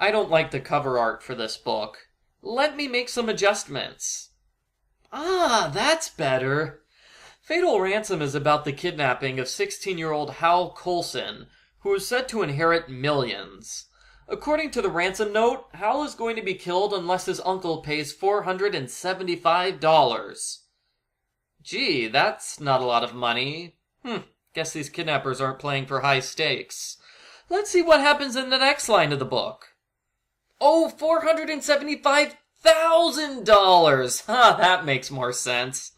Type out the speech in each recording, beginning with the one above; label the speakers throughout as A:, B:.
A: I don't like the cover art for this book. Let me make some adjustments. Ah, that's better. Fatal Ransom is about the kidnapping of 16-year-old Hal Coulson, who is said to inherit millions. According to the ransom note, Hal is going to be killed unless his uncle pays $475. Gee, that's not a lot of money. Guess these kidnappers aren't playing for high stakes. Let's see what happens in the next line of the book. Oh, $475,000! That makes more sense.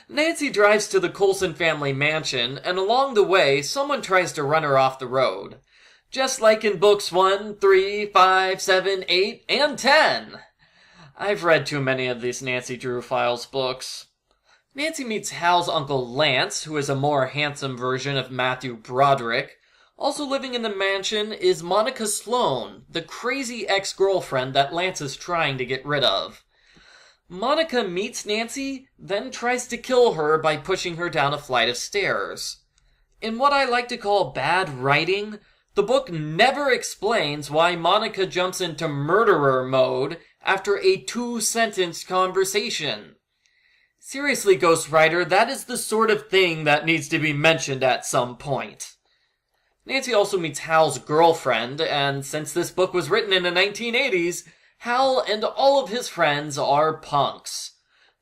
A: Nancy drives to the Coulson family mansion, and along the way, someone tries to run her off the road. Just like in books 1, 3, 5, 7, 8, and 10. I've read too many of these Nancy Drew Files books. Nancy meets Hal's uncle Lance, who is a more handsome version of Matthew Broderick. Also living in the mansion is Monica Sloan, the crazy ex-girlfriend that Lance is trying to get rid of. Monica meets Nancy, then tries to kill her by pushing her down a flight of stairs. In what I like to call bad writing, the book never explains why Monica jumps into murderer mode after a 2-sentence conversation. Seriously, ghostwriter, that is the sort of thing that needs to be mentioned at some point. Nancy also meets Hal's girlfriend, and since this book was written in the 1980s, Hal and all of his friends are punks.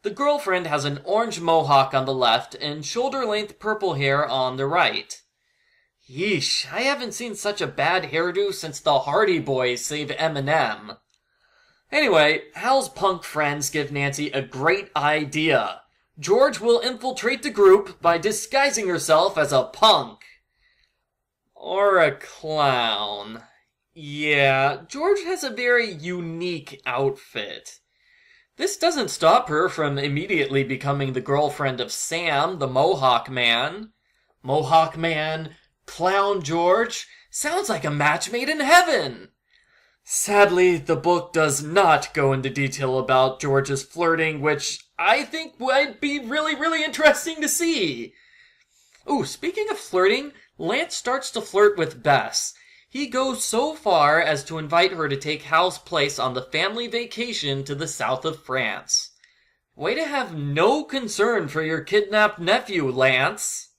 A: The girlfriend has an orange mohawk on the left and shoulder-length purple hair on the right. Yeesh, I haven't seen such a bad hairdo since the Hardy Boys save Eminem. Anyway, Hal's punk friends give Nancy a great idea. George will infiltrate the group by disguising herself as a punk. Or a clown. Yeah, George has a very unique outfit. This doesn't stop her from immediately becoming the girlfriend of Sam, the Mohawk Man. Mohawk Man, Clown George, sounds like a match made in heaven. Sadly, the book does not go into detail about George's flirting, which I think would be really, really interesting to see. Ooh, speaking of flirting, Lance starts to flirt with Bess. He goes so far as to invite her to take Hal's place on the family vacation to the south of France. Way to have no concern for your kidnapped nephew, Lance.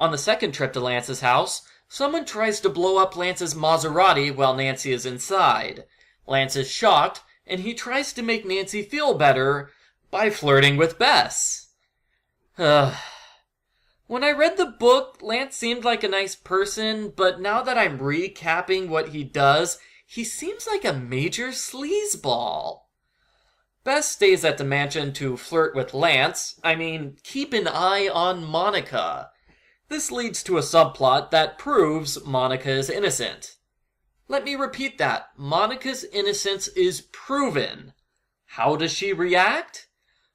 A: On the second trip to Lance's house, someone tries to blow up Lance's Maserati while Nancy is inside. Lance is shocked, and he tries to make Nancy feel better by flirting with Bess. When I read the book, Lance seemed like a nice person, but now that I'm recapping what he does, he seems like a major sleazeball. Bess stays at the mansion to flirt with Lance. Keep an eye on Monica. This leads to a subplot that proves Monica is innocent. Let me repeat that. Monica's innocence is proven. How does she react?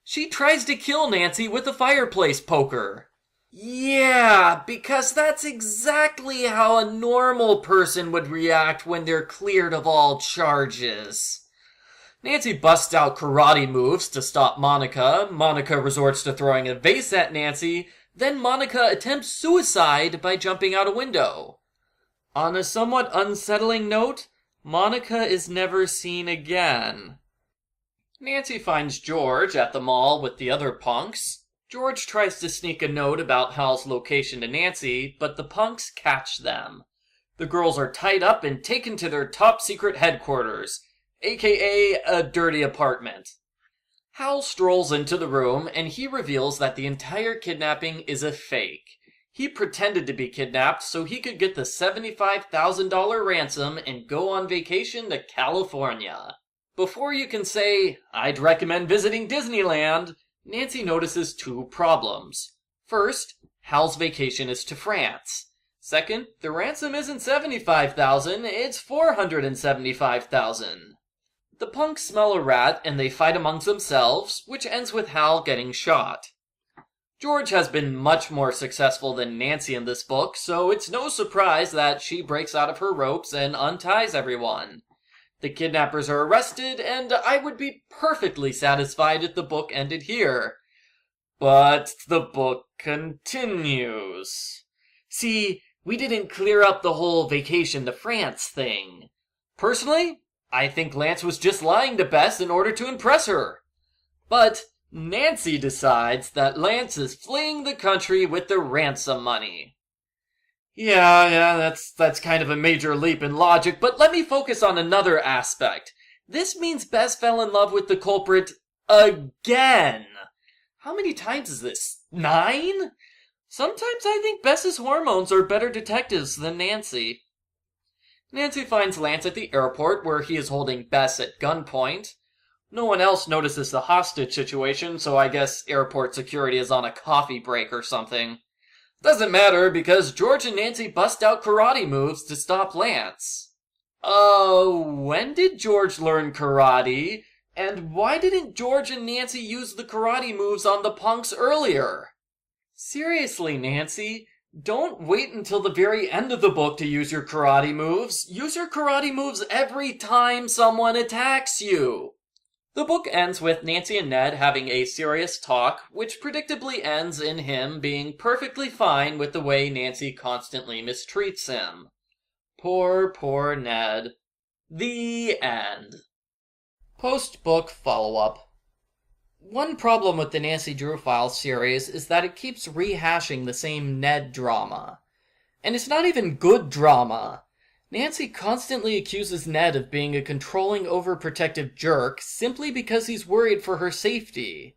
A: She tries to kill Nancy with a fireplace poker. Yeah, because that's exactly how a normal person would react when they're cleared of all charges. Nancy busts out karate moves to stop Monica. Monica resorts to throwing a vase at Nancy. Then Monica attempts suicide by jumping out a window. On a somewhat unsettling note, Monica is never seen again. Nancy finds George at the mall with the other punks. George tries to sneak a note about Hal's location to Nancy, but the punks catch them. The girls are tied up and taken to their top-secret headquarters, aka a dirty apartment. Hal strolls into the room, and he reveals that the entire kidnapping is a fake. He pretended to be kidnapped so he could get the $75,000 ransom and go on vacation to California. Before you can say, "I'd recommend visiting Disneyland," Nancy notices two problems. First, Hal's vacation is to France. Second, the ransom isn't $75,000, it's $475,000. The punks smell a rat and they fight amongst themselves, which ends with Hal getting shot. George has been much more successful than Nancy in this book, so it's no surprise that she breaks out of her ropes and unties everyone. The kidnappers are arrested, and I would be perfectly satisfied if the book ended here. But the book continues. See, we didn't clear up the whole vacation to France thing. Personally, I think Lance was just lying to Bess in order to impress her. But Nancy decides that Lance is fleeing the country with the ransom money. Yeah, that's kind of a major leap in logic, but let me focus on another aspect. This means Bess fell in love with the culprit again. How many times is this? 9? Sometimes I think Bess's hormones are better detectives than Nancy. Nancy finds Lance at the airport where he is holding Bess at gunpoint. No one else notices the hostage situation, so I guess airport security is on a coffee break or something. Doesn't matter because George and Nancy bust out karate moves to stop Lance. When did George learn karate? And why didn't George and Nancy use the karate moves on the punks earlier? Seriously, Nancy, don't wait until the very end of the book to use your karate moves. Use your karate moves every time someone attacks you. The book ends with Nancy and Ned having a serious talk, which predictably ends in him being perfectly fine with the way Nancy constantly mistreats him. Poor Ned. The end. Post-book follow-up. One problem with the Nancy Drew Files series is that it keeps rehashing the same Ned drama. And it's not even good drama. Nancy constantly accuses Ned of being a controlling, overprotective jerk simply because he's worried for her safety.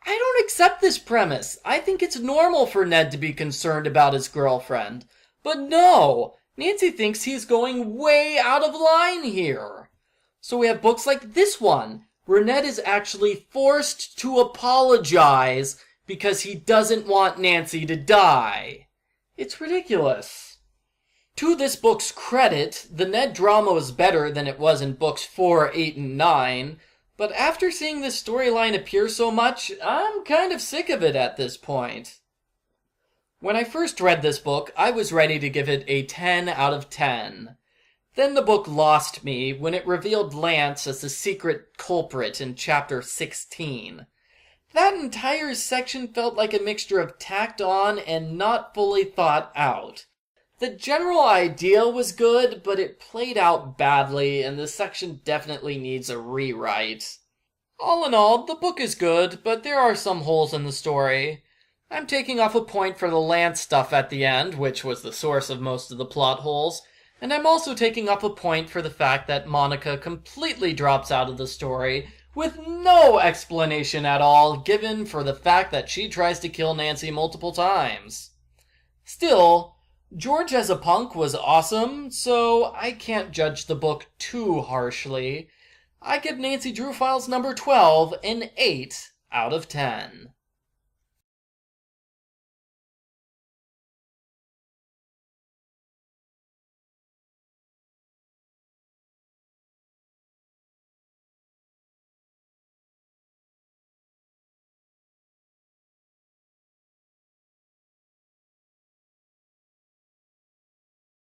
A: I don't accept this premise. I think it's normal for Ned to be concerned about his girlfriend. But no! Nancy thinks he's going way out of line here. So we have books like this one, where Ned is actually forced to apologize because he doesn't want Nancy to die. It's ridiculous. To this book's credit, the Ned drama was better than it was in books 4, 8, and 9, but after seeing this storyline appear so much, I'm kind of sick of it at this point. When I first read this book, I was ready to give it a 10 out of 10. Then the book lost me when it revealed Lance as the secret culprit in chapter 16. That entire section felt like a mixture of tacked on and not fully thought out. The general idea was good, but it played out badly, and the section definitely needs a rewrite. All in all, the book is good, but there are some holes in the story. I'm taking off a point for the Lance stuff at the end, which was the source of most of the plot holes, and I'm also taking off a point for the fact that Monica completely drops out of the story, with no explanation at all given for the fact that she tries to kill Nancy multiple times. Still, George as a punk was awesome, so I can't judge the book too harshly. I give Nancy Drew Files number 12 an 8 out of 10.